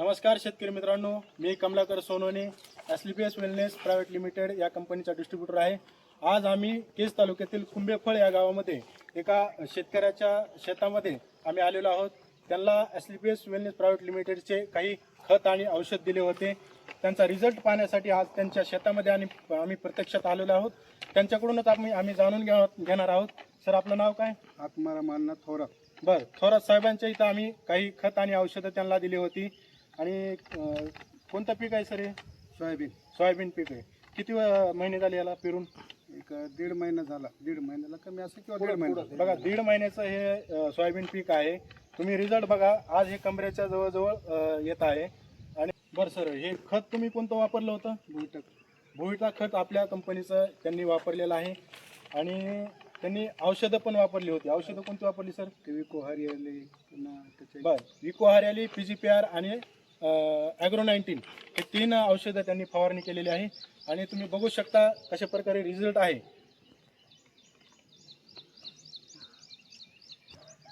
नमस्कार शेतकरी मित्रांनो, मी Kamalakar Sonawane, SLPS wellness private limited या कंपनीचा डिस्ट्रीब्युटर आहे। आज आम्ही केज तालुक्यातील कुंभेफळ या गावामध्ये एका शेतकऱ्याच्या शेतामध्ये आम्ही आलेलो आहोत। त्यांना SLPS वेलनेस प्रायव्हेट लिमिटेडचे काही खत आणि औषध दिले होते। त्यांचा रिझल्ट पाहण्यासाठी आज त्यांच्या शेतामध्ये आम्ही प्रत्यक्षात आलेलो आहोत। त्यांच्याकडूनच आम्ही जाणून घेणार आहोत। सर, आपलं नाव काय? आत्माराम माननाथ थोरात। बरं, थोरात साहेबांच्या इथं आम्ही काही खत आणि औषधं त्यांना दिली होती। आणि कोणतं पीक आहे सर हे? सोयाबीन पीक आहे। किती महिने झाले याला पेरून? एक 1.5 महिना झाला, 1.5 महिन्याला कमी असं किंवा 1.5 महिना बघा, 1.5 महिन्याचं हे सोयाबीन पीक आहे। तुम्ही रिझल्ट बघा, आज हे कमरेच्या जवळजवळ येत आहे। आणि बरं सर, हे खत तुम्ही कोणतं वापरलं होतं? भुईटा खत आपल्या कंपनीचं त्यांनी वापरलेलं आहे। आणि त्यांनी औषधं पण वापरली होती। औषधं कोणती वापरली सर? विको हरियाली, पुन्हा त्याचे बरं, विको हरियाली, PGPR आणि ॲग्रो-19 हे 3 औषधं त्यांनी फवारणी केलेली आहे। आणि तुम्ही बघू शकता कशा प्रकारे रिझल्ट आहे।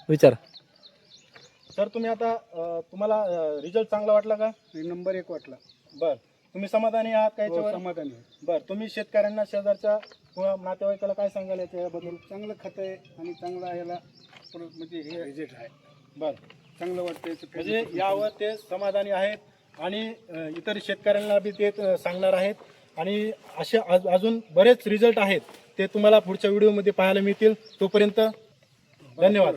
विचार सर, तुम्ही आता तुम्हाला रिझल्ट चांगला वाटला का? नंबर 1 वाटला। बरं, तुम्ही समाधानी आहात का याच्यावर? समाधानी आहे। बरं, तुम्ही शेतकऱ्यांना, शेजारच्या किंवा नातेवाईकाला काय सांगाल याच्याबद्दल? चांगलं खत आहे आणि चांगला याला म्हणजे हे रिझल्ट आहे। बरं, चांगलं वाटतं म्हणजे यावर ते समाधानी आहेत आणि इतर शेतकऱ्यांना बी ते सांगणार आहेत। आणि असे अजून बरेच रिझल्ट आहेत, ते तुम्हाला पुढच्या व्हिडिओमध्ये पाहायला मिळतील। तोपर्यंत धन्यवाद।